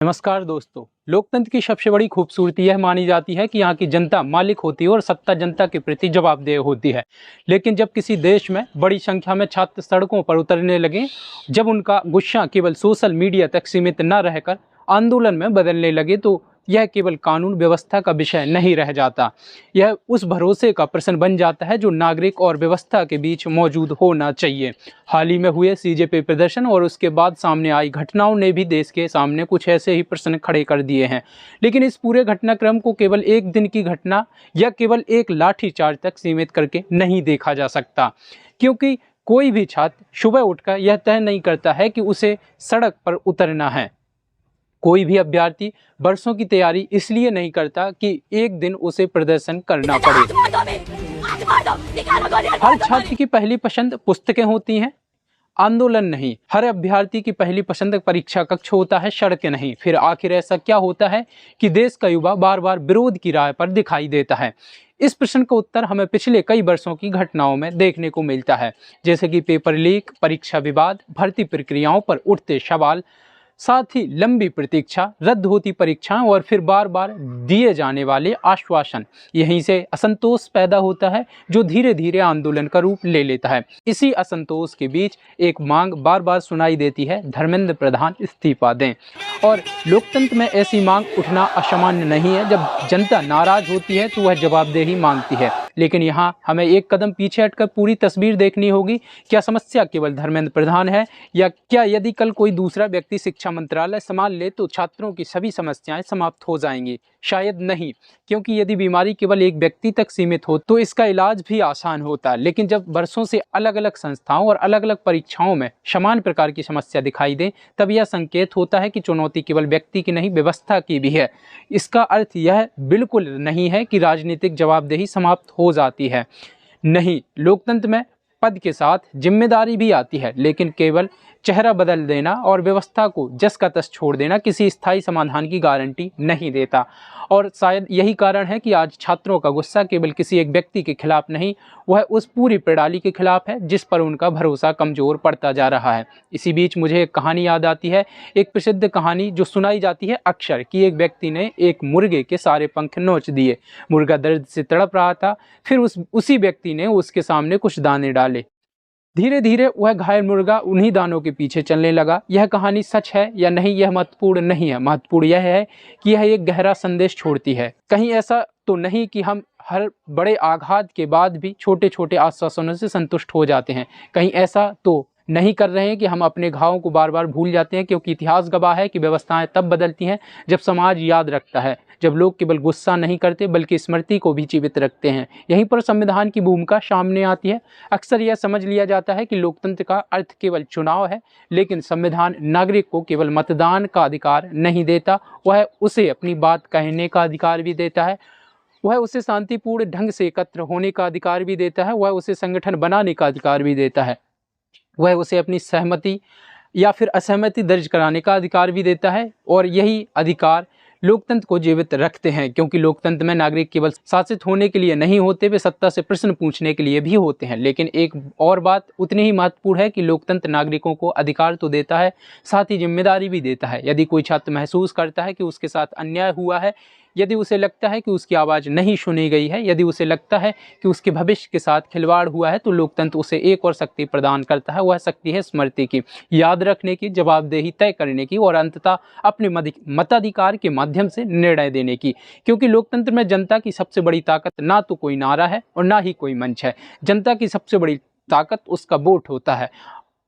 नमस्कार दोस्तों। लोकतंत्र की सबसे बड़ी खूबसूरती यह मानी जाती है कि यहाँ की जनता मालिक होती है और सत्ता जनता के प्रति जवाबदेह होती है। लेकिन जब किसी देश में बड़ी संख्या में छात्र सड़कों पर उतरने लगे, जब उनका गुस्सा केवल सोशल मीडिया तक सीमित न रहकर आंदोलन में बदलने लगे, तो यह केवल कानून व्यवस्था का विषय नहीं रह जाता। यह उस भरोसे का प्रश्न बन जाता है जो नागरिक और व्यवस्था के बीच मौजूद होना चाहिए। हाल ही में हुए सीजेपी प्रदर्शन और उसके बाद सामने आई घटनाओं ने भी देश के सामने कुछ ऐसे ही प्रश्न खड़े कर दिए हैं। लेकिन इस पूरे घटनाक्रम को केवल एक दिन की घटना या केवल एक लाठीचार्ज तक सीमित करके नहीं देखा जा सकता, क्योंकि कोई भी छात्र सुबह उठकर यह तय नहीं करता है कि उसे सड़क पर उतरना है। कोई भी अभ्यर्थी वर्षों की तैयारी इसलिए नहीं करता कि एक दिन उसे प्रदर्शन करना पड़े। हर छात्र की पहली पसंद पुस्तकें होती हैं, आंदोलन नहीं। हर अभ्यर्थी की पहली पसंद परीक्षा कक्ष होता है, सड़कें नहीं। फिर आखिर ऐसा क्या होता है कि देश का युवा बार बार विरोध की राह पर दिखाई देता है? इस प्रश्न का उत्तर हमें पिछले कई वर्षों की घटनाओं में देखने को मिलता है, जैसे कि पेपर लीक, परीक्षा विवाद, भर्ती प्रक्रियाओं पर उठते सवाल, साथ ही लंबी प्रतीक्षा, रद्द होती परीक्षाएं और फिर बार बार दिए जाने वाले आश्वासन। यहीं से असंतोष पैदा होता है जो धीरे धीरे आंदोलन का रूप ले लेता है। इसी असंतोष के बीच एक मांग बार बार सुनाई देती है, धर्मेंद्र प्रधान इस्तीफा दें। और लोकतंत्र में ऐसी मांग उठना असामान्य नहीं है। जब जनता नाराज होती है तो वह जवाबदेही मांगती है। लेकिन यहाँ हमें एक कदम पीछे हटकर पूरी तस्वीर देखनी होगी। क्या समस्या केवल धर्मेंद्र प्रधान है, या क्या यदि कल कोई दूसरा व्यक्ति शिक्षा मंत्रालय संभाल ले तो छात्रों की सभी समस्याएं समाप्त हो जाएंगी? शायद नहीं, क्योंकि यदि बीमारी केवल एक व्यक्ति तक सीमित हो तो इसका इलाज भी आसान होता। लेकिन जब वर्षों से अलग अलग संस्थाओं और अलग अलग परीक्षाओं में समान प्रकार की समस्या दिखाई दे, तब यह संकेत होता है कि चुनौती केवल व्यक्ति की नहीं, व्यवस्था की भी है। इसका अर्थ यह बिल्कुल नहीं है कि राजनीतिक जवाबदेही समाप्त हो जाती है। नहीं, लोकतंत्र में पद के साथ जिम्मेदारी भी आती है, लेकिन केवल चेहरा बदल देना और व्यवस्था को जस का तस छोड़ देना किसी स्थायी समाधान की गारंटी नहीं देता। और शायद यही कारण है कि आज छात्रों का गुस्सा केवल किसी एक व्यक्ति के खिलाफ नहीं, वह उस पूरी प्रणाली के खिलाफ है जिस पर उनका भरोसा कमजोर पड़ता जा रहा है। इसी बीच मुझे एक कहानी याद आती है, एक प्रसिद्ध कहानी जो सुनाई जाती है अक्सर, कि एक व्यक्ति ने एक मुर्गे के सारे पंख नोच दिए। मुर्गा दर्द से तड़प रहा था। फिर उसी व्यक्ति ने उसके सामने कुछ दाने डाले। धीरे धीरे वह घायल मुर्गा उन्हीं दानों के पीछे चलने लगा। यह कहानी सच है या नहीं, यह महत्वपूर्ण नहीं है। महत्वपूर्ण यह है कि यह एक गहरा संदेश छोड़ती है। कहीं ऐसा तो नहीं कि हम हर बड़े आघात के बाद भी छोटे छोटे आश्वासनों से संतुष्ट हो जाते हैं? कहीं ऐसा तो नहीं कर रहे हैं कि हम अपने घावों को बार बार भूल जाते हैं? क्योंकि इतिहास गवाह है कि व्यवस्थाएं तब बदलती हैं जब समाज याद रखता है, जब लोग केवल गुस्सा नहीं करते बल्कि स्मृति को भी जीवित रखते हैं। यहीं पर संविधान की भूमिका सामने आती है। अक्सर यह समझ लिया जाता है कि लोकतंत्र का अर्थ केवल चुनाव है, लेकिन संविधान नागरिक को केवल मतदान का अधिकार नहीं देता, वह उसे अपनी बात कहने का अधिकार भी देता है। वह उसे शांतिपूर्ण ढंग से एकत्र होने का अधिकार भी देता है। वह उसे संगठन बनाने का अधिकार भी देता है। वह उसे अपनी सहमति या फिर असहमति दर्ज कराने का अधिकार भी देता है। और यही अधिकार लोकतंत्र को जीवित रखते हैं, क्योंकि लोकतंत्र में नागरिक केवल शासित होने के लिए नहीं होते, वे सत्ता से प्रश्न पूछने के लिए भी होते हैं। लेकिन एक और बात उतनी ही महत्वपूर्ण है कि लोकतंत्र नागरिकों को अधिकार तो देता है, साथ ही जिम्मेदारी भी देता है। यदि कोई छात्र महसूस करता है कि उसके साथ अन्याय हुआ है, यदि उसे लगता है कि उसकी आवाज़ नहीं सुनी गई है, यदि उसे लगता है कि उसके भविष्य के साथ खिलवाड़ हुआ है, तो लोकतंत्र उसे एक और शक्ति प्रदान करता है। वह शक्ति है स्मृति की, याद रखने की, जवाबदेही तय करने की और अंततः अपने मताधिकार के माध्यम से निर्णय देने की। क्योंकि लोकतंत्र में जनता की सबसे बड़ी ताकत ना तो कोई नारा है और ना ही कोई मंच है। जनता की सबसे बड़ी ताकत उसका वोट होता है,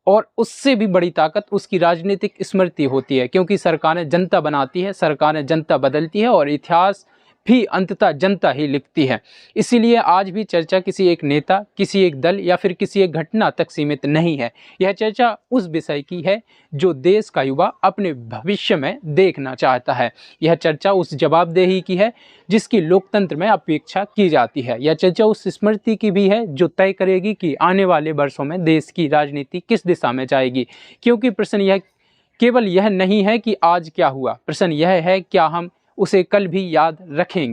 और उससे भी बड़ी ताकत उसकी राजनीतिक स्मृति होती है। क्योंकि सरकारें जनता बनाती है, सरकारें जनता बदलती है और इतिहास भी अंततः जनता ही लिखती है। इसीलिए आज भी चर्चा किसी एक नेता, किसी एक दल या फिर किसी एक घटना तक सीमित नहीं है। यह चर्चा उस विषय की है जो देश का युवा अपने भविष्य में देखना चाहता है। यह चर्चा उस जवाबदेही की है जिसकी लोकतंत्र में अपेक्षा की जाती है। यह चर्चा उस स्मृति की भी है जो तय करेगी कि आने वाले वर्षों में देश की राजनीति किस दिशा में जाएगी। क्योंकि प्रश्न यह केवल यह नहीं है कि आज क्या हुआ, प्रश्न यह है क्या हम उसे कल भी याद रखेंगे।